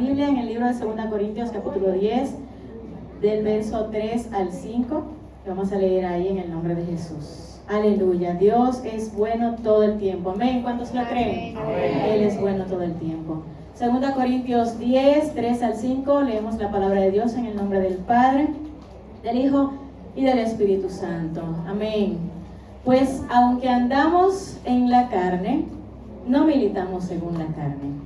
Biblia en el libro de 2 Corintios capítulo 10, del verso 3 al 5. Vamos a leer ahí en el nombre de Jesús. Aleluya. Dios es bueno todo el tiempo. Amén. ¿Cuántos lo creen? Amén. Él es bueno todo el tiempo. 2 Corintios 10, 3 al 5. Leemos la palabra de Dios en el nombre del Padre, del Hijo y del Espíritu Santo. Amén. Pues aunque andamos en la carne, no militamos según la carne,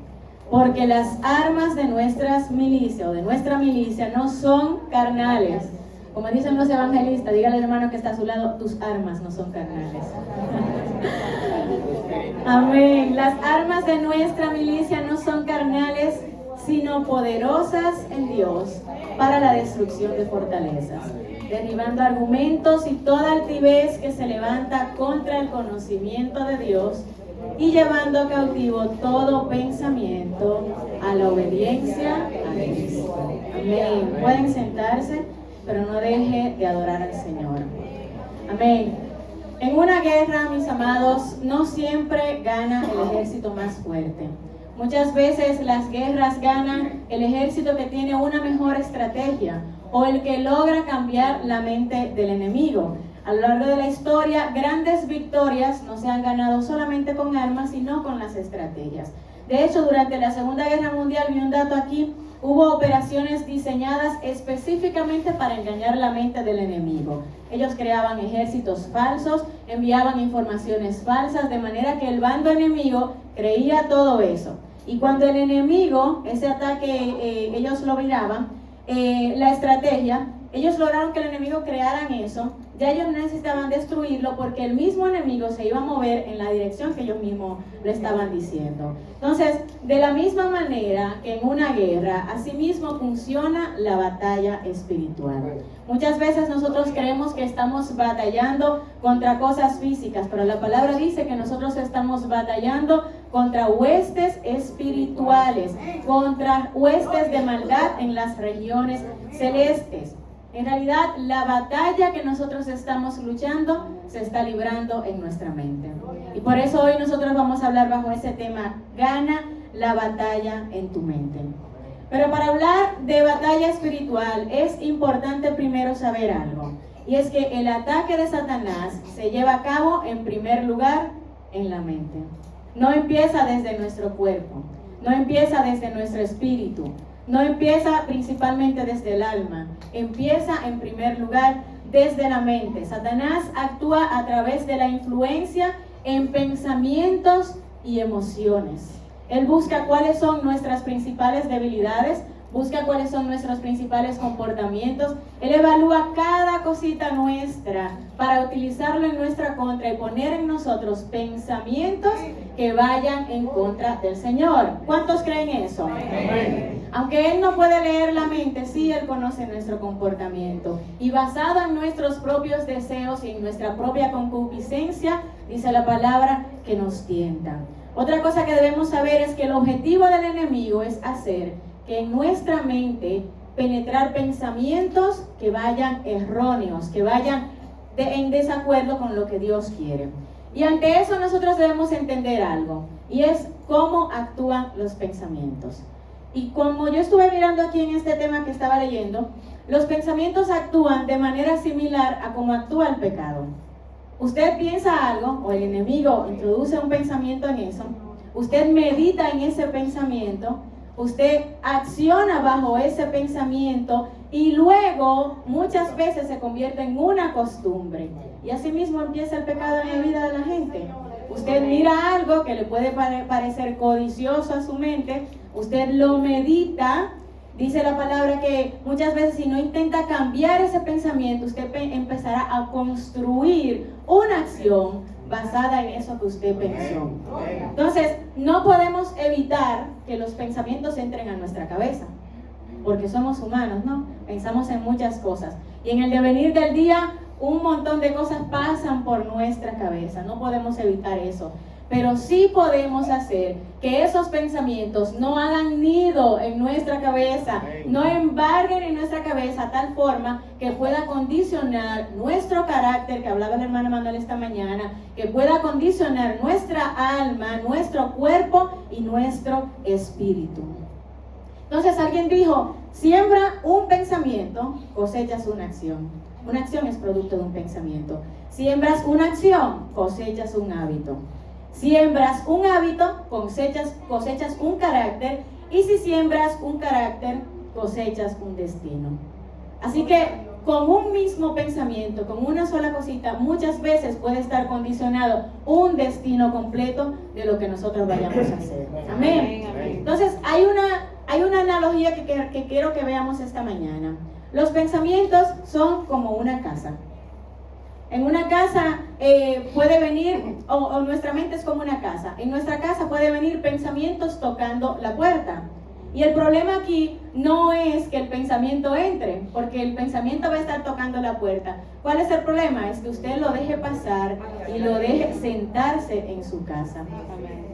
porque las armas de nuestras milicias o de nuestra milicia no son carnales. Como dicen los evangelistas, dígale al hermano que está a su lado, tus armas no son carnales. Amén. Las armas de nuestra milicia no son carnales, sino poderosas en Dios para la destrucción de fortalezas, derribando argumentos y toda altivez que se levanta contra el conocimiento de Dios y llevando cautivo todo pensamiento a la obediencia a Cristo. Amén. Pueden sentarse, pero no deje de adorar al Señor. Amén. En una guerra, mis amados, no siempre gana el ejército más fuerte. Muchas veces las guerras ganan el ejército que tiene una mejor estrategia o el que logra cambiar la mente del enemigo. A lo largo de la historia, grandes victorias no se han ganado solamente con armas, sino con las estrategias. De hecho, durante la Segunda Guerra Mundial, vi un dato aquí, hubo operaciones diseñadas específicamente para engañar la mente del enemigo. Ellos creaban ejércitos falsos, enviaban informaciones falsas, de manera que el bando enemigo creía todo eso. Y cuando el enemigo, ese ataque, ellos lo miraban, la estrategia, ellos lograron que el enemigo crearan eso. Ya ellos necesitaban destruirlo porque el mismo enemigo se iba a mover en la dirección que ellos mismos le estaban diciendo. Entonces, de la misma manera que en una guerra, así mismo funciona la batalla espiritual. Muchas veces nosotros creemos que estamos batallando contra cosas físicas, pero la palabra dice que nosotros estamos batallando contra huestes espirituales, contra huestes de maldad en las regiones celestes. En realidad, la batalla que nosotros estamos luchando se está librando en nuestra mente. Y por eso hoy nosotros vamos a hablar bajo ese tema, gana la batalla en tu mente. Pero para hablar de batalla espiritual es importante primero saber algo. Y es que el ataque de Satanás se lleva a cabo en primer lugar en la mente. No empieza desde nuestro cuerpo, no empieza desde nuestro espíritu. No empieza principalmente desde el alma, empieza en primer lugar desde la mente. Satanás actúa a través de la influencia en pensamientos y emociones. Él busca cuáles son nuestras principales debilidades, busca cuáles son nuestros principales comportamientos. Él evalúa cada cosita nuestra para utilizarlo en nuestra contra y poner en nosotros pensamientos que vayan en contra del Señor. ¿Cuántos creen eso? Amén. Aunque Él no puede leer la mente, sí Él conoce nuestro comportamiento. Y basado en nuestros propios deseos y en nuestra propia concupiscencia, dice la palabra que nos tienta. Otra cosa que debemos saber es que el objetivo del enemigo es hacer que en nuestra mente penetrar pensamientos que vayan erróneos, que vayan en desacuerdo con lo que Dios quiere. Y ante eso nosotros debemos entender algo, y es cómo actúan los pensamientos. Y como yo estuve mirando aquí en este tema que estaba leyendo, los pensamientos actúan de manera similar a cómo actúa el pecado. Usted piensa algo, o el enemigo introduce un pensamiento en eso, usted medita en ese pensamiento, usted acciona bajo ese pensamiento y luego muchas veces se convierte en una costumbre. Y así mismo empieza el pecado en la vida de la gente. Usted mira algo que le puede parecer codicioso a su mente, usted lo medita. Dice la palabra que muchas veces si no intenta cambiar ese pensamiento, usted empezará a construir una acción basada en eso que usted pensó. Entonces, no podemos evitar que los pensamientos entren a nuestra cabeza, porque somos humanos, ¿no? Pensamos en muchas cosas. Y en el devenir del día, un montón de cosas pasan por nuestra cabeza. No podemos evitar eso. Pero sí podemos hacer que esos pensamientos no hagan nido en nuestra cabeza, no embarguen en nuestra cabeza a tal forma que pueda condicionar nuestro carácter, que hablaba el hermano Manuel esta mañana, que pueda condicionar nuestra alma, nuestro cuerpo y nuestro espíritu. Entonces alguien dijo, siembra un pensamiento, cosechas una acción. Una acción es producto de un pensamiento. Siembras una acción, cosechas un hábito. Siembras un hábito, cosechas un carácter. Y si siembras un carácter, cosechas un destino. Así que con un mismo pensamiento, con una sola cosita, muchas veces puede estar condicionado un destino completo de lo que nosotros vayamos a hacer. Amén. Entonces hay una analogía que quiero que veamos esta mañana. Los pensamientos son como una casa. En una casa puede venir, o nuestra mente es como una casa. En nuestra casa puede venir pensamientos tocando la puerta. Y el problema aquí no es que el pensamiento entre, porque el pensamiento va a estar tocando la puerta. ¿Cuál es el problema? Es que usted lo deje pasar y lo deje sentarse en su casa.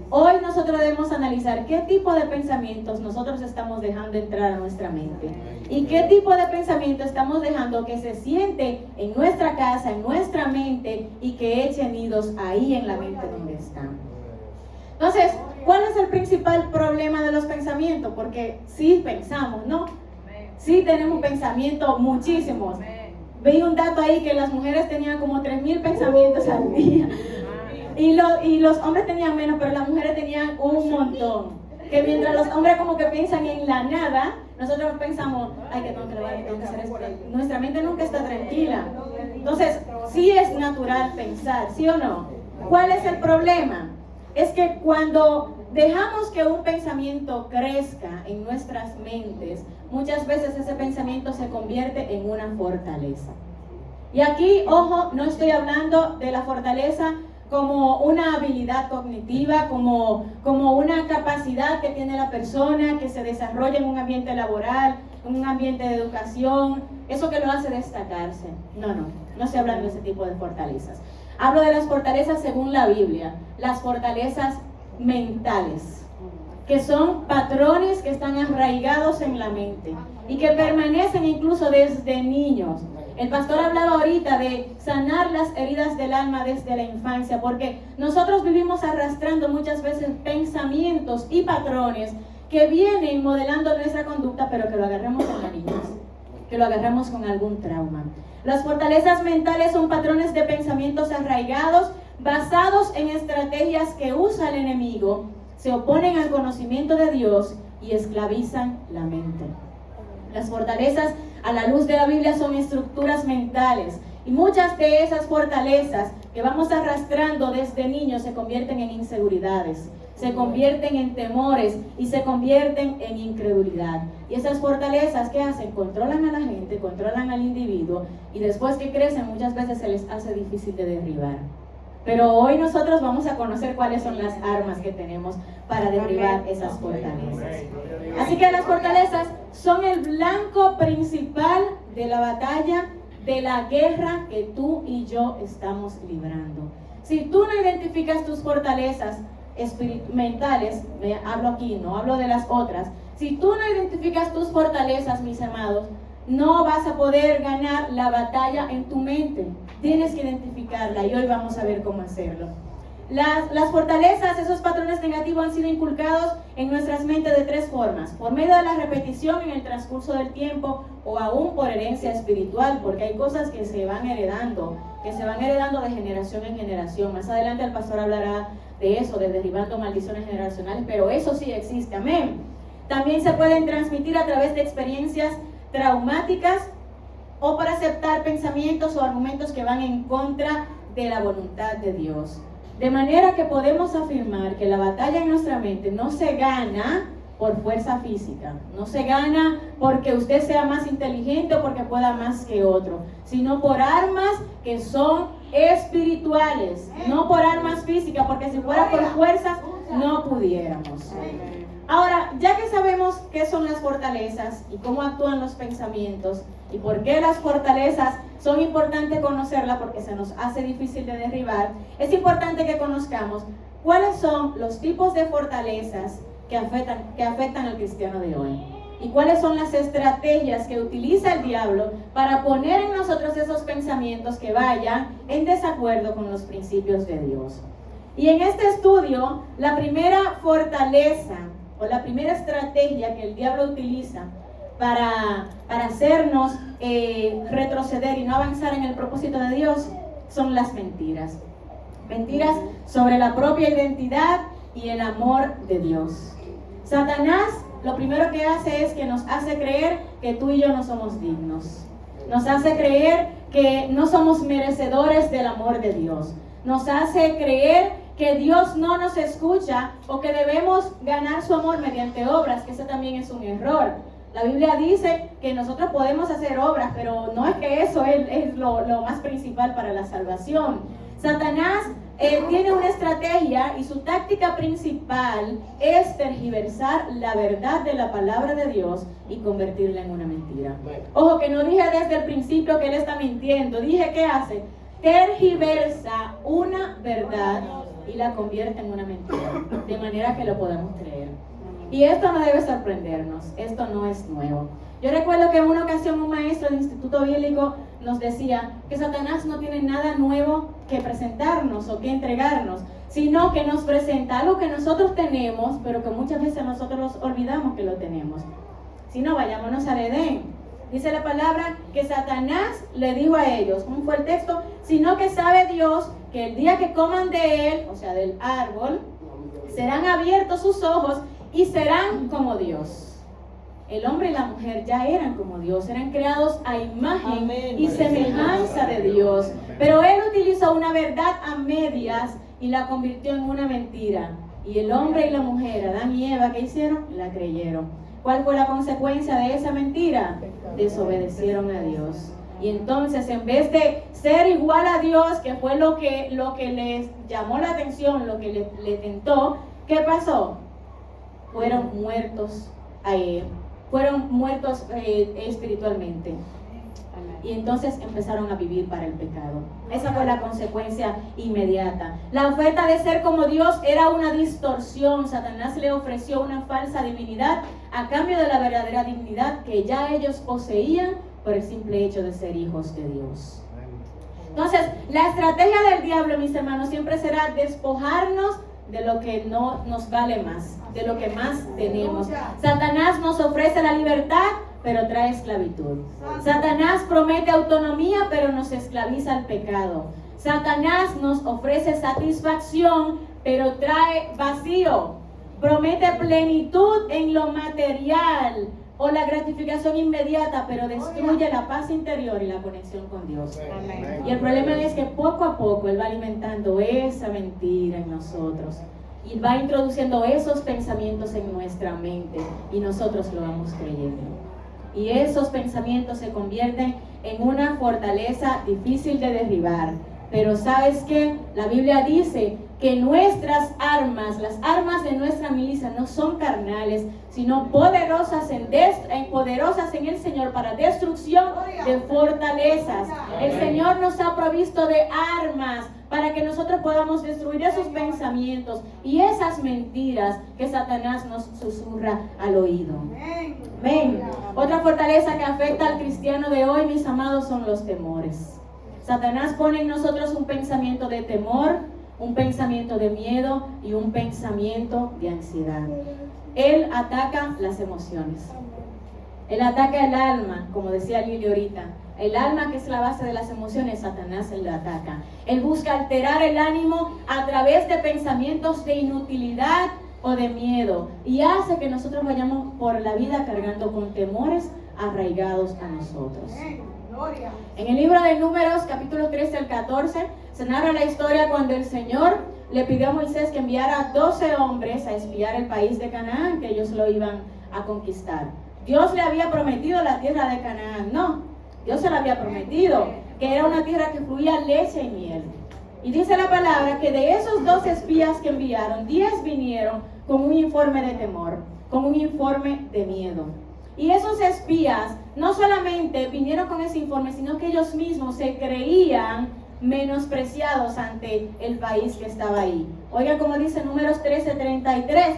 Hoy nosotros debemos analizar qué tipo de pensamientos nosotros estamos dejando entrar a nuestra mente y qué tipo de pensamiento estamos dejando que se siente en nuestra casa, en nuestra mente y que eche nidos ahí en la mente donde están. Entonces, ¿cuál es el principal problema de los pensamientos? Porque sí pensamos, ¿no? Sí tenemos pensamientos muchísimos. Veí un dato ahí que las mujeres tenían como 3,000 pensamientos al día. Y los hombres tenían menos, pero las mujeres tenían un montón. Que mientras los hombres como que piensan en la nada, nosotros pensamos, ay, que tengo que levantar, tengo que hacer esto. Nuestra mente nunca está tranquila. Entonces, sí es natural pensar, ¿sí o no? ¿Cuál es el problema? Es que cuando dejamos que un pensamiento crezca en nuestras mentes, muchas veces ese pensamiento se convierte en una fortaleza. Y aquí, ojo, no estoy hablando de la fortaleza como una habilidad cognitiva, como una capacidad que tiene la persona, que se desarrolla en un ambiente laboral, en un ambiente de educación, eso que lo hace destacarse. No estoy hablando de ese tipo de fortalezas. Hablo de las fortalezas según la Biblia, las fortalezas mentales, que son patrones que están arraigados en la mente y que permanecen incluso desde niños. El pastor hablaba ahorita de sanar las heridas del alma desde la infancia, porque nosotros vivimos arrastrando muchas veces pensamientos y patrones que vienen modelando nuestra conducta, pero que lo agarramos con la niñez, que lo agarramos con algún trauma. Las fortalezas mentales son patrones de pensamientos arraigados, basados en estrategias que usa el enemigo, se oponen al conocimiento de Dios y esclavizan la mente. Las fortalezas a la luz de la Biblia son estructuras mentales y muchas de esas fortalezas que vamos arrastrando desde niños se convierten en inseguridades, se convierten en temores y se convierten en incredulidad. Y esas fortalezas, ¿qué hacen? Controlan a la gente, controlan al individuo y después que crecen muchas veces se les hace difícil de derribar. Pero hoy nosotros vamos a conocer cuáles son las armas que tenemos para derribar esas fortalezas. Así que las fortalezas son el blanco principal de la batalla, de la guerra que tú y yo estamos librando. Si tú no identificas tus fortalezas mentales, hablo aquí, no hablo de las otras. Si tú no identificas tus fortalezas, mis amados, no vas a poder ganar la batalla en tu mente. Tienes que identificarla y hoy vamos a ver cómo hacerlo. Las fortalezas, esos patrones negativos han sido inculcados en nuestras mentes de 3 formas. Por medio de la repetición en el transcurso del tiempo o aún por herencia espiritual, porque hay cosas que se van heredando de generación en generación. Más adelante el pastor hablará de eso, de derribando maldiciones generacionales, pero eso sí existe, amén. También se pueden transmitir a través de experiencias traumáticas o por aceptar pensamientos o argumentos que van en contra de la voluntad de Dios. De manera que podemos afirmar que la batalla en nuestra mente no se gana por fuerza física, no se gana porque usted sea más inteligente o porque pueda más que otro, sino por armas que son espirituales, no por armas físicas, porque si fuera por fuerzas no pudiéramos. Ahora, ya que sabemos qué son las fortalezas y cómo actúan los pensamientos y por qué las fortalezas son importantes conocerlas porque se nos hace difícil de derribar, es importante que conozcamos cuáles son los tipos de fortalezas que afectan al cristiano de hoy y cuáles son las estrategias que utiliza el diablo para poner en nosotros esos pensamientos que vayan en desacuerdo con los principios de Dios. Y en este estudio, la primera fortaleza o la primera estrategia que el diablo utiliza para hacernos retroceder y no avanzar en el propósito de Dios son las mentiras. Mentiras sobre la propia identidad y el amor de Dios. Satanás lo primero que hace es que nos hace creer que tú y yo no somos dignos. Nos hace creer que no somos merecedores del amor de Dios. Nos hace creer que Dios no nos escucha o que debemos ganar su amor mediante obras, que eso también es un error. La Biblia dice que nosotros podemos hacer obras, pero no es que eso es lo más principal para la salvación. Satanás tiene una estrategia y su táctica principal es tergiversar la verdad de la palabra de Dios y convertirla en una mentira. Ojo, que no dije desde el principio que él está mintiendo. Dije que hace, tergiversa una verdad y la convierte en una mentira, de manera que lo podamos creer. Y esto no debe sorprendernos, esto no es nuevo. Yo recuerdo que en una ocasión un maestro del Instituto Bíblico nos decía que Satanás no tiene nada nuevo que presentarnos o que entregarnos, sino que nos presenta algo que nosotros tenemos, pero que muchas veces nosotros olvidamos que lo tenemos. Si no, vayámonos al Edén. Dice la palabra que Satanás le dijo a ellos, ¿cómo fue el texto? Sino que sabe Dios que el día que coman de él, o sea del árbol, serán abiertos sus ojos y serán como Dios. El hombre y la mujer ya eran como Dios, eran creados a imagen y semejanza de Dios. Pero él utilizó una verdad a medias y la convirtió en una mentira. Y el hombre y la mujer, Adán y Eva, ¿qué hicieron? La creyeron. ¿Cuál fue la consecuencia de esa mentira? Desobedecieron a Dios. Y entonces, en vez de ser igual a Dios, que fue lo que les llamó la atención, lo que le tentó, ¿qué pasó? Fueron muertos espiritualmente. Y entonces empezaron a vivir para el pecado. Esa fue la consecuencia inmediata. La oferta de ser como Dios era una distorsión. Satanás le ofreció una falsa divinidad a cambio de la verdadera dignidad que ya ellos poseían por el simple hecho de ser hijos de Dios. Entonces, la estrategia del diablo, mis hermanos, siempre será despojarnos de lo que no nos vale más, de lo que más tenemos. Satanás nos ofrece la libertad, pero trae esclavitud. Satanás promete autonomía, pero nos esclaviza al pecado. Satanás nos ofrece satisfacción, pero trae vacío. Promete plenitud en lo material o la gratificación inmediata, pero destruye la paz interior y la conexión con Dios. Amén. Y el problema es que poco a poco Él va alimentando esa mentira en nosotros y va introduciendo esos pensamientos en nuestra mente y nosotros lo vamos creyendo. Y esos pensamientos se convierten en una fortaleza difícil de derribar. Pero ¿sabes qué? La Biblia dice que nuestras armas, las armas de nuestra milicia no son carnales, sino poderosas en el Señor para destrucción de fortalezas. El Señor nos ha provisto de armas para que nosotros podamos destruir esos pensamientos y esas mentiras que Satanás nos susurra al oído. Amén. Otra fortaleza que afecta al cristiano de hoy, mis amados, son los temores. Satanás pone en nosotros un pensamiento de temor, un pensamiento de miedo y un pensamiento de ansiedad. Él ataca las emociones. Él ataca el alma, como decía Lili ahorita. El alma, que es la base de las emociones, Satanás él la ataca. Él busca alterar el ánimo a través de pensamientos de inutilidad o de miedo. Y hace que nosotros vayamos por la vida cargando con temores arraigados a nosotros. En el libro de Números, capítulo 13 al 14, se narra la historia cuando el Señor le pidió a Moisés que enviara 12 hombres a espiar el país de Canaán, que ellos lo iban a conquistar. Dios le había prometido la tierra de Canaán. No, Dios se la había prometido, que era una tierra que fluía leche y miel. Y dice la palabra que de esos 12 espías que enviaron, 10 vinieron con un informe de temor, con un informe de miedo. Y esos espías no solamente vinieron con ese informe, sino que ellos mismos se creían menospreciados ante el país que estaba ahí. Oigan como dice Números 13:33.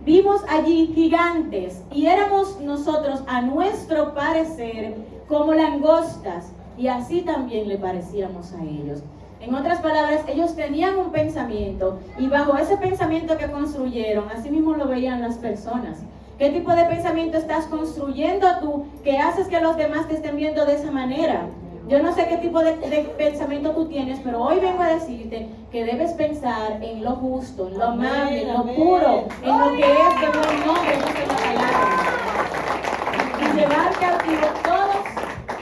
Vimos allí gigantes y éramos nosotros, a nuestro parecer, como langostas, y así también le parecíamos a ellos. En otras palabras, ellos tenían un pensamiento y bajo ese pensamiento que construyeron, así mismo lo veían las personas. ¿Qué tipo de pensamiento estás construyendo tú que haces que los demás te estén viendo de esa manera? Yo no sé qué tipo de pensamiento tú tienes, pero hoy vengo a decirte que debes pensar en lo justo, en lo amable, en lo puro, en lo que es de buen nombre, dice la palabra. Y llevar cautivo todos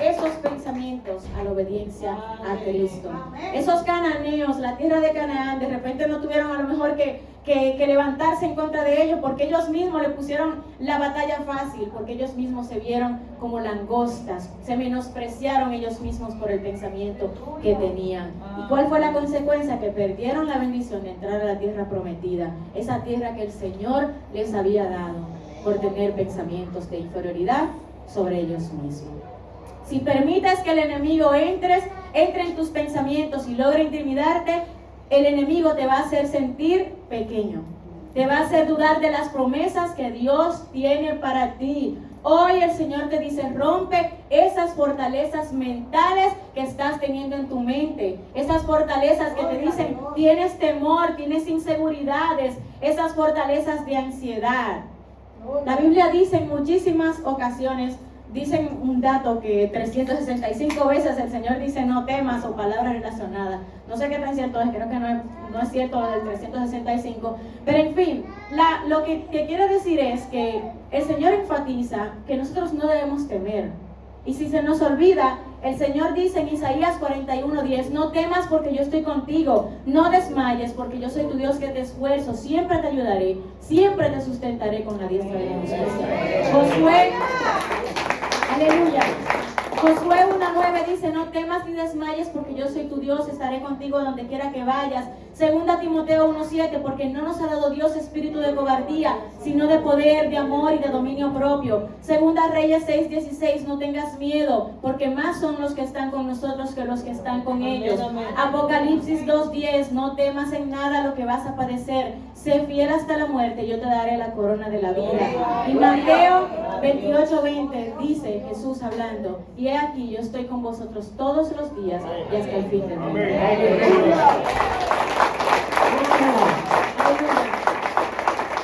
esos pensamientos a la obediencia a Cristo. Esos cananeos, la tierra de Canaán, de repente no tuvieron a lo mejor que levantarse en contra de ellos, porque ellos mismos le pusieron la batalla fácil, porque ellos mismos se vieron como langostas, se menospreciaron ellos mismos por el pensamiento que tenían. ¿Y cuál fue la consecuencia? Que perdieron la bendición de entrar a la tierra prometida, esa tierra que el Señor les había dado, por tener pensamientos de inferioridad sobre ellos mismos. Si permites que el enemigo entre en tus pensamientos y logre intimidarte, el enemigo te va a hacer sentir pequeño. Te va a hacer dudar de las promesas que Dios tiene para ti. Hoy el Señor te dice, rompe esas fortalezas mentales que estás teniendo en tu mente. Esas fortalezas que te dicen, tienes temor, tienes inseguridades. Esas fortalezas de ansiedad. La Biblia dice en muchísimas ocasiones, dicen un dato que 365 veces el Señor dice no temas o palabras relacionadas. No sé qué tan cierto es, creo que no es cierto lo del 365. Pero en fin, lo que quiere decir es que el Señor enfatiza que nosotros no debemos temer. Y si se nos olvida, el Señor dice en Isaías 41:10, no temas porque yo estoy contigo, no desmayes porque yo soy tu Dios que te esfuerzo, siempre te ayudaré, siempre te sustentaré con la diestra de mi justicia. Josué, aleluya. Josué 1:9 dice, no temas ni desmayes porque yo soy tu Dios, estaré contigo donde quiera que vayas. Segunda Timoteo 1:7, porque no nos ha dado Dios espíritu de cobardía, sino de poder, de amor y de dominio propio. Segunda Reyes 6:16, no tengas miedo, porque más son los que están con nosotros que los que están con ellos. Apocalipsis 2:10, no temas en nada lo que vas a padecer, sé fiel hasta la muerte, yo te daré la corona de la vida. Y Mateo 28:20 dice Jesús hablando, y he aquí yo estoy con vosotros todos los días y hasta el fin del mundo.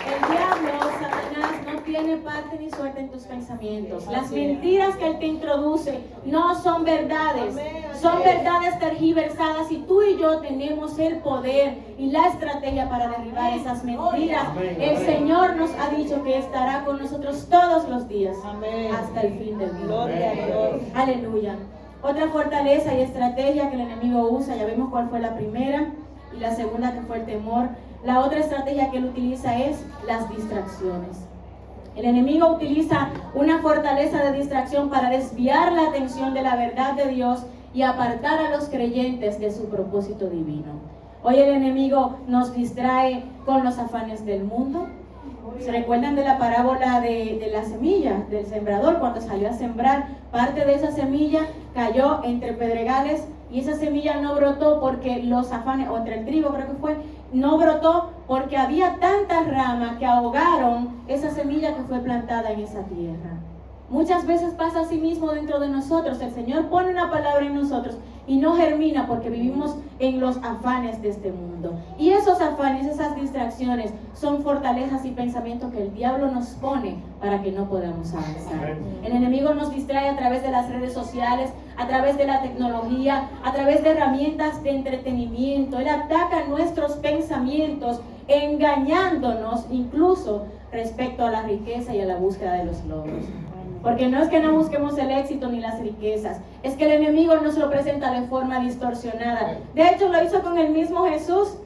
El diablo, Satanás, no tiene parte ni suerte en tus pensamientos. Las mentiras que él te introduce no son verdades, son verdades tergiversadas, y tú y yo tenemos el poder y la estrategia para derribar esas mentiras. El Señor nos ha dicho que estará con nosotros todos los días hasta el fin del mundo. Aleluya. Otra fortaleza y estrategia que el enemigo usa, ya vimos cuál fue la primera, y la segunda que fue el temor. La otra estrategia que él utiliza es las distracciones. El enemigo utiliza una fortaleza de distracción para desviar la atención de la verdad de Dios y apartar a los creyentes de su propósito divino. Hoy el enemigo nos distrae con los afanes del mundo. ¿Se recuerdan de la parábola de la semilla, del sembrador? Cuando salió a sembrar, parte de esa semilla cayó entre pedregales y esa semilla no brotó porque los afanes, o entre el trigo creo que fue, no brotó porque había tantas ramas que ahogaron esa semilla que fue plantada en esa tierra. Muchas veces pasa así mismo dentro de nosotros. El Señor pone una palabra en nosotros y no germina porque vivimos en los afanes de este mundo. Y esos afanes, esas distracciones, son fortalezas y pensamientos que el diablo nos pone para que no podamos avanzar. El enemigo nos distrae a través de las redes sociales, a través de la tecnología, a través de herramientas de entretenimiento. Él ataca nuestros pensamientos, engañándonos incluso respecto a la riqueza y a la búsqueda de los logros. Porque no es que no busquemos el éxito ni las riquezas, es que el enemigo nos lo presenta de forma distorsionada. De hecho, lo hizo con el mismo Jesús.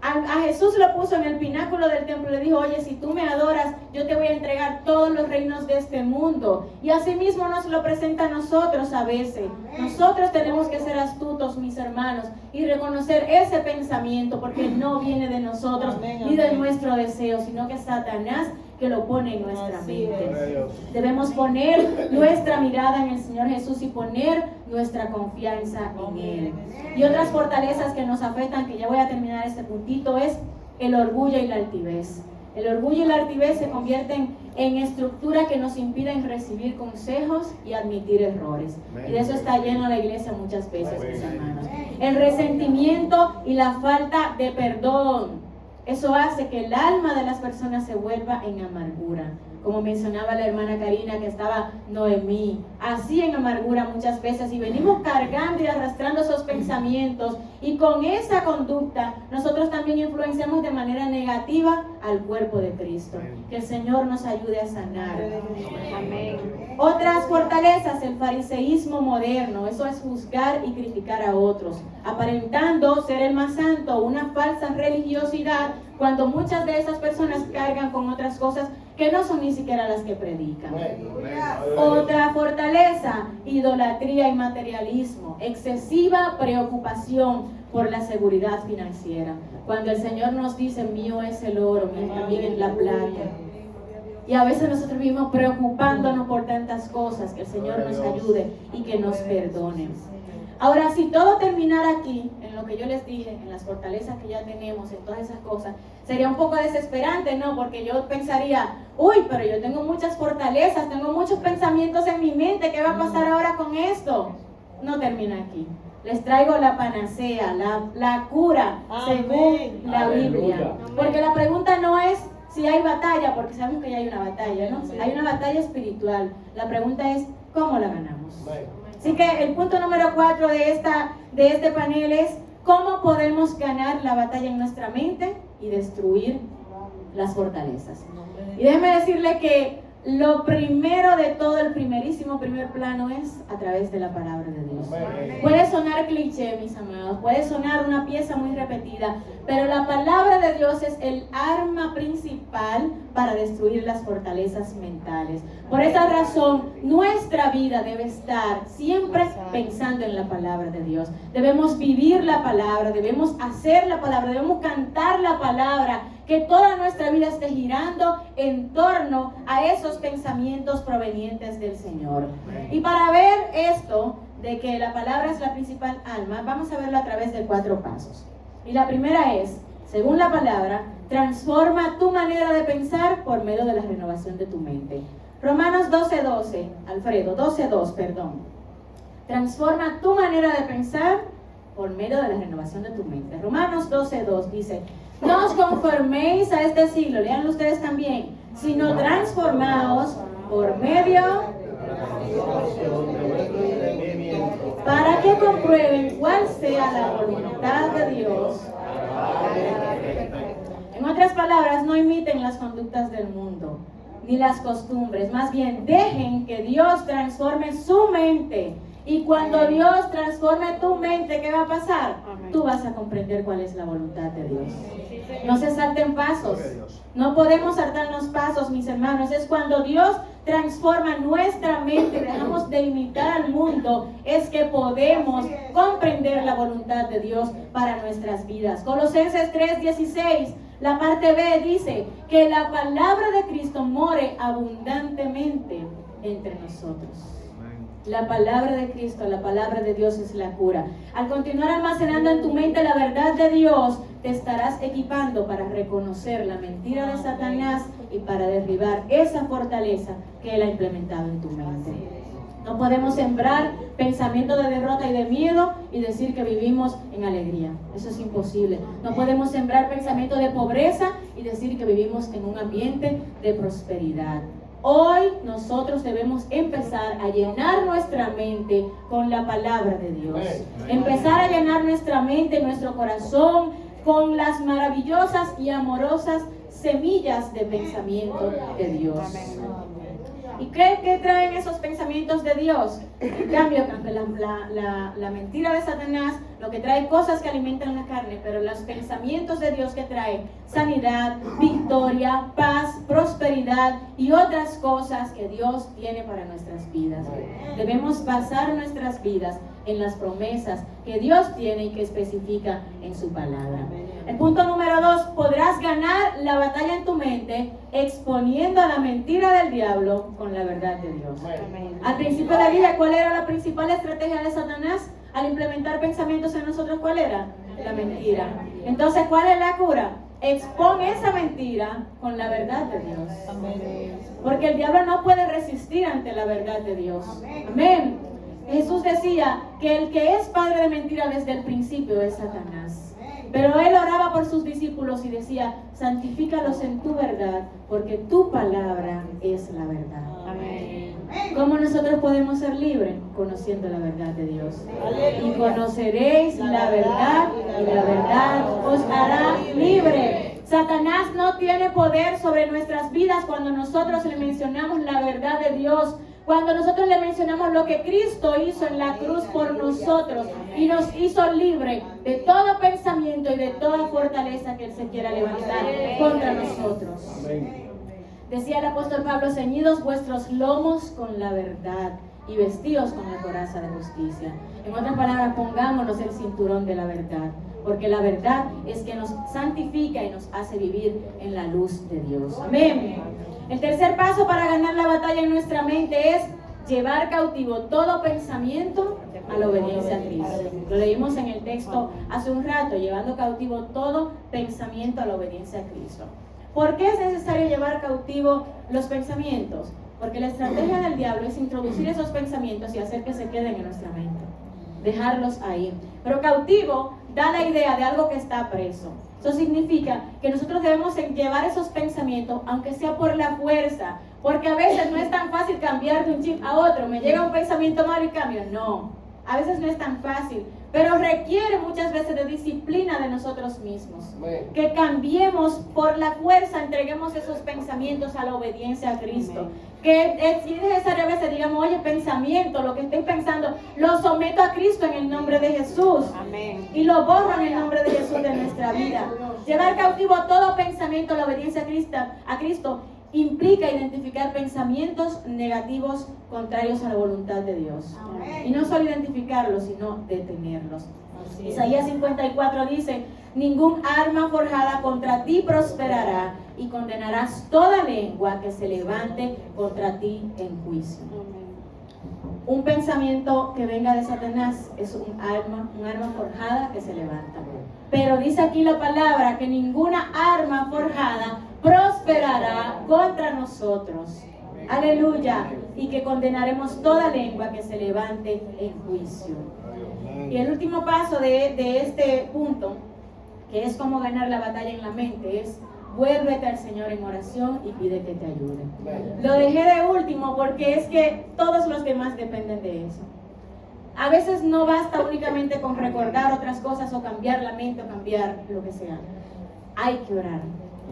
A Jesús lo puso en el pináculo del templo y le dijo, oye, si tú me adoras, yo te voy a entregar todos los reinos de este mundo. Y así mismo nos lo presenta a nosotros a veces. Nosotros tenemos que ser astutos, mis hermanos, y reconocer ese pensamiento, porque no viene de nosotros ni de nuestro deseo, sino que es Satanás que lo pone en nuestra mente. Debemos poner nuestra mirada en el Señor Jesús y poner nuestra confianza en Él. Y otras fortalezas que nos afectan, que ya voy a terminar este puntito, es el orgullo y la altivez. El orgullo y la altivez se convierten en estructura que nos impiden recibir consejos y admitir errores. Y de eso está lleno la iglesia muchas veces, mis hermanos. El resentimiento y la falta de perdón. Eso hace que el alma de las personas se vuelva en amargura. Como mencionaba la hermana Karina, que estaba Noemí, así en amargura muchas veces, y venimos cargando y arrastrando esos pensamientos, y con esa conducta nosotros también influenciamos de manera negativa al cuerpo de Cristo. Que el Señor nos ayude a sanar. Amén. Otras fortalezas, el fariseísmo moderno, eso es juzgar y criticar a otros, aparentando ser el más santo, una falsa religiosidad, cuando muchas de esas personas cargan con otras cosas que no son ni siquiera las que predican. Otra fortaleza, idolatría y materialismo, excesiva preocupación por la seguridad financiera. Cuando el Señor nos dice, mío es el oro, mío también es la plata. Y a veces nosotros vivimos preocupándonos por tantas cosas. Que el Señor nos ayude y que nos perdone. Ahora, si todo terminara aquí, en lo que yo les dije, en las fortalezas que ya tenemos, en todas esas cosas, sería un poco desesperante, ¿no? Porque yo pensaría, uy, pero yo tengo muchas fortalezas, tengo muchos pensamientos en mi mente, ¿qué va a pasar ahora con esto? No termina aquí. Les traigo la panacea, la cura, según la Biblia. Porque la pregunta no es si hay batalla, porque sabemos que ya hay una batalla, ¿no? Hay una batalla espiritual. La pregunta es, ¿cómo la ganamos? Así que el punto número 4 de este panel es cómo podemos ganar la batalla en nuestra mente y destruir las fortalezas. Y déjeme decirle que lo primero de todo, el primerísimo primer plano es a través de la palabra de Dios. Puede sonar cliché, mis amados, puede sonar una pieza muy repetida, pero la palabra de Dios es el arma principal para destruir las fortalezas mentales. Por esa razón, nuestra vida debe estar siempre pensando en la palabra de Dios. Debemos vivir la palabra, debemos hacer la palabra, debemos cantar la palabra, que toda nuestra vida esté girando en torno a esos pensamientos provenientes del Señor. Y para ver esto, de que la palabra es la principal alma, vamos a verlo a través de 4 pasos. Y la primera es, según la palabra, transforma tu manera de pensar por medio de la renovación de tu mente. Romanos 12:12, Alfredo, 12:2, perdón. Transforma tu manera de pensar por medio de la renovación de tu mente. Romanos 12:2 dice, no os conforméis a este siglo, leanlo ustedes también, sino transformaos por medio para que comprueben cuál sea la voluntad de Dios. En otras palabras, no imiten las conductas del mundo, ni las costumbres, más bien dejen que Dios transforme su mente. Y cuando Dios transforme tu mente, ¿qué va a pasar? Tú vas a comprender cuál es la voluntad de Dios. No se salten pasos. No podemos saltarnos pasos, mis hermanos. Es cuando Dios transforma nuestra mente, dejamos de imitar al mundo, es que podemos comprender la voluntad de Dios para nuestras vidas. Colosenses 3:16, la parte B dice que la palabra de Cristo more abundantemente entre nosotros. La palabra de Cristo, la palabra de Dios es la cura. Al continuar almacenando en tu mente la verdad de Dios, te estarás equipando para reconocer la mentira de Satanás y para derribar esa fortaleza que Él ha implementado en tu mente. No podemos sembrar pensamiento de derrota y de miedo y decir que vivimos en alegría. Eso es imposible. No podemos sembrar pensamiento de pobreza y decir que vivimos en un ambiente de prosperidad. Hoy nosotros debemos empezar a llenar nuestra mente con la palabra de Dios. Empezar a llenar nuestra mente, nuestro corazón, con las maravillosas y amorosas semillas de pensamiento de Dios. ¿Y qué traen esos pensamientos de Dios? En cambio, la mentira de Satanás, lo que trae cosas que alimentan la carne, pero los pensamientos de Dios que traen sanidad, victoria, paz, prosperidad y otras cosas que Dios tiene para nuestras vidas. Debemos basar nuestras vidas en las promesas que Dios tiene y que especifica en su palabra. El punto número 2, podrás ganar la batalla en tu mente exponiendo a la mentira del diablo con la verdad de Dios. Al principio le dije cuál era la principal estrategia de Satanás al implementar pensamientos en nosotros. ¿Cuál era? La mentira. Entonces, ¿cuál es la cura? expón esa mentira con la verdad de Dios. Porque el diablo no puede resistir ante la verdad de Dios. Amén. Jesús decía que el que es padre de mentira desde el principio es Satanás. Pero él oraba por sus discípulos y decía: santifícalos en tu verdad, porque tu palabra es la verdad. Amén. ¿Cómo nosotros podemos ser libres? Conociendo la verdad de Dios. Y conoceréis la verdad, y la verdad os hará libre. Satanás no tiene poder sobre nuestras vidas cuando nosotros le mencionamos la verdad de Dios. Cuando nosotros le mencionamos lo que Cristo hizo en la cruz por nosotros y nos hizo libre de todo pensamiento y de toda fortaleza que Él se quiera levantar contra nosotros. Decía el apóstol Pablo: ceñidos vuestros lomos con la verdad y vestidos con la coraza de justicia. En otras palabras, pongámonos el cinturón de la verdad, porque la verdad es que nos santifica y nos hace vivir en la luz de Dios. Amén. El tercer paso para ganar la batalla en nuestra mente es llevar cautivo todo pensamiento a la obediencia a Cristo. Lo leímos en el texto hace un rato: llevando cautivo todo pensamiento a la obediencia a Cristo. ¿Por qué es necesario llevar cautivo los pensamientos? Porque la estrategia del diablo es introducir esos pensamientos y hacer que se queden en nuestra mente, dejarlos ahí. Pero cautivo da la idea de algo que está preso. Eso significa que nosotros debemos llevar esos pensamientos, aunque sea por la fuerza, porque a veces no es tan fácil cambiar de un chip a otro. Me llega un pensamiento malo y cambio. No, a veces no es tan fácil, pero requiere muchas veces de disciplina de nosotros mismos. Que cambiemos por la fuerza, entreguemos esos pensamientos a la obediencia a Cristo. Que si es necesario a veces digamos: oye, pensamiento, lo que estoy pensando, lo someto a Cristo en el nombre de Jesús. Amén. Y lo borro en el nombre de Jesús de nuestra vida. Llevar cautivo todo pensamiento a la obediencia a Cristo implica identificar pensamientos negativos contrarios a la voluntad de Dios. Amén. Y no solo identificarlos, sino detenerlos. Isaías 54 dice: ningún arma forjada contra ti prosperará, y condenarás toda lengua que se levante contra ti en juicio. Un pensamiento que venga de Satanás es un arma forjada que se levanta. Pero dice aquí la palabra que ninguna arma forjada prosperará contra nosotros. Aleluya. Y que condenaremos toda lengua que se levante en juicio. Y el último paso de este punto, que es cómo ganar la batalla en la mente, es: vuélvete al Señor en oración y pide que te ayude. Lo dejé de último porque es que todos los demás dependen de eso. A veces no basta únicamente con recordar otras cosas o cambiar la mente o cambiar lo que sea. Hay que orar.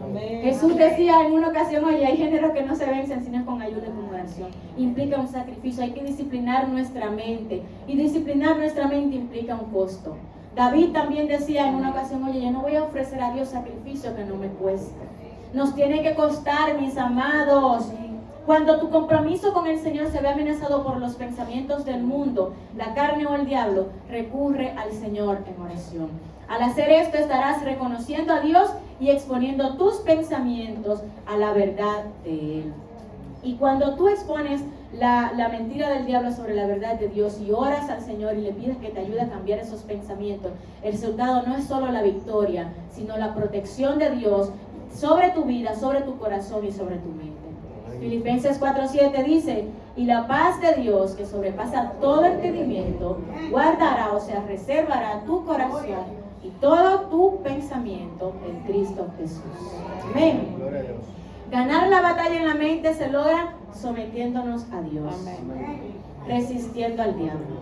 Amén. Jesús decía en una ocasión: oye, hay géneros que no se vencen sino con ayuda y con oración. Implica un sacrificio, hay que disciplinar nuestra mente. Y disciplinar nuestra mente implica un costo. David también decía en una ocasión: oye, yo no voy a ofrecer a Dios sacrificio que no me cueste. Nos tiene que costar, mis amados. Cuando tu compromiso con el Señor se ve amenazado por los pensamientos del mundo, la carne o el diablo, recurre al Señor en oración. Al hacer esto estarás reconociendo a Dios y exponiendo tus pensamientos a la verdad de Él. Y cuando tú expones la mentira del diablo sobre la verdad de Dios y oras al Señor y le pides que te ayude a cambiar esos pensamientos, el resultado no es solo la victoria, sino la protección de Dios sobre tu vida, sobre tu corazón y sobre tu mente. Filipenses 4:7 dice: y la paz de Dios, que sobrepasa todo entendimiento, guardará, o sea, reservará tu corazón y todo tu pensamiento en Cristo Jesús. Amén. Ganar la batalla en la mente se logra sometiéndonos a Dios, resistiendo al diablo.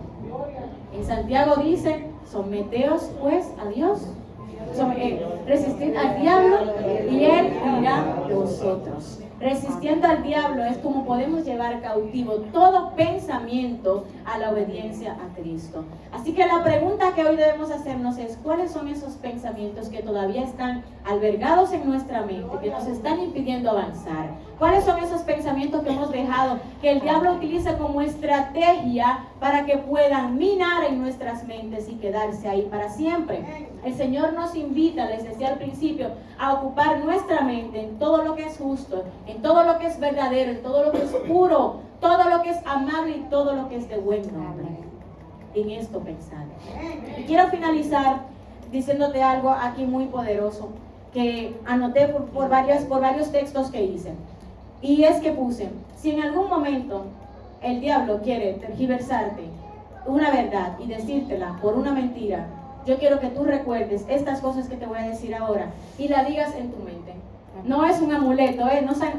En Santiago dice: someteos pues a Dios, resistid al diablo y él huirá de vosotros. Resistiendo al diablo es como podemos llevar cautivo todo pensamiento a la obediencia a Cristo. Así que la pregunta que hoy debemos hacernos es: ¿cuáles son esos pensamientos que todavía están albergados en nuestra mente, que nos están impidiendo avanzar? ¿Cuáles son esos pensamientos que hemos dejado que el diablo utiliza como estrategia para que puedan minar en nuestras mentes y quedarse ahí para siempre? El Señor nos invita, les decía al principio, a ocupar nuestra mente en todo lo que es justo, en todo lo que es verdadero, en todo lo que es puro, todo lo que es amable y todo lo que es de buen nombre. En esto pensar. Y quiero finalizar diciéndote algo aquí muy poderoso, que anoté por varios textos que hice. Y es que puse, si en algún momento el diablo quiere tergiversarte una verdad y decírtela por una mentira, yo quiero que tú recuerdes estas cosas que te voy a decir ahora y la digas en tu mente. No es un amuleto,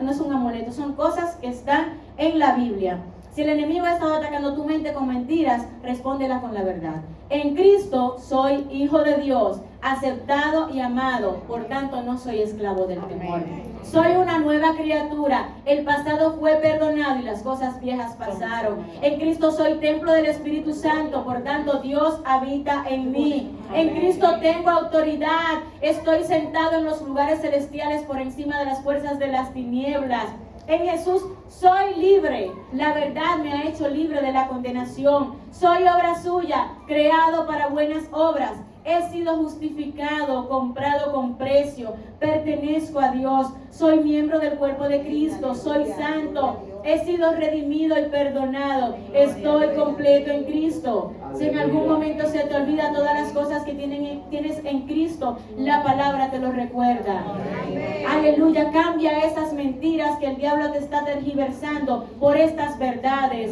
no es un amuleto, son cosas que están en la Biblia. Si el enemigo ha estado atacando tu mente con mentiras, respóndela con la verdad. En Cristo soy hijo de Dios, aceptado y amado, por tanto no soy esclavo del temor. Soy una nueva criatura, el pasado fue perdonado y las cosas viejas pasaron. En Cristo soy templo del Espíritu Santo, por tanto Dios habita en mí. En Cristo tengo autoridad, estoy sentado en los lugares celestiales por encima de las fuerzas de las tinieblas. En Jesús soy libre, la verdad me ha hecho libre de la condenación. Soy obra suya, creado para buenas obras. He sido justificado, comprado con precio, pertenezco a Dios, soy miembro del cuerpo de Cristo, soy santo, he sido redimido y perdonado, estoy completo en Cristo. Si en algún momento se te olvida todas las cosas que tienes en Cristo, la palabra te lo recuerda. Aleluya, cambia esas mentiras que el diablo te está tergiversando por estas verdades.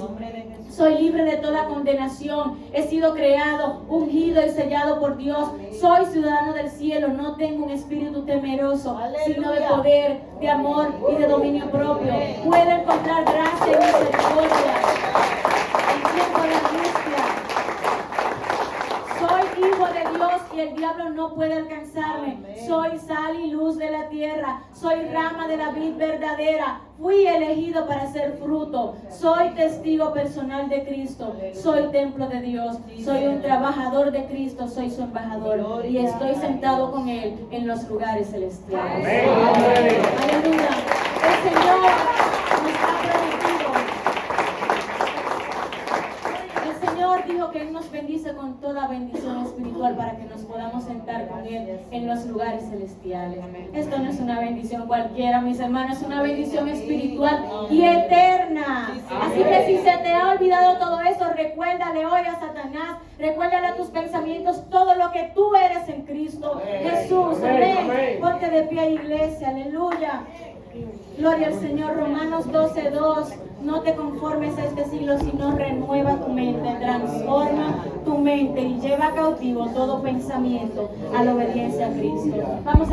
Soy libre de toda condenación. He sido creado, ungido y sellado por Dios. Soy ciudadano del cielo. No tengo un espíritu temeroso, sino de poder, de amor y de dominio propio. Puedo encontrar gracia y misericordia en tiempo de angustia. Soy hijo de Dios y el diablo no puede alcanzarme. Soy sal y luz de la tierra. Soy rama de la vid verdadera. Fui elegido para hacer fruto. Soy testigo personal de Cristo. Soy templo de Dios. Soy un trabajador de Cristo. Soy su embajador. Y estoy sentado con Él en los lugares celestiales. Aleluya. El Señor nos ha prometido. El Señor dijo que Él nos bendice con toda bendición espiritual para que nos podamos sentar con Él en los lugares celestiales. Esto no es una bendición cualquiera, mis hermanos, es una bendición espiritual y eterna. Así que si se te ha olvidado todo eso, recuérdale hoy a Satanás, recuérdale a tus pensamientos todo lo que tú eres en Cristo Jesús. Amén. Ponte de pie, iglesia, aleluya. Gloria al Señor. Romanos 12:2. No te conformes a este siglo, sino renueva tu mente, transforma tu mente y lleva cautivo todo pensamiento a la obediencia a Cristo. Vamos a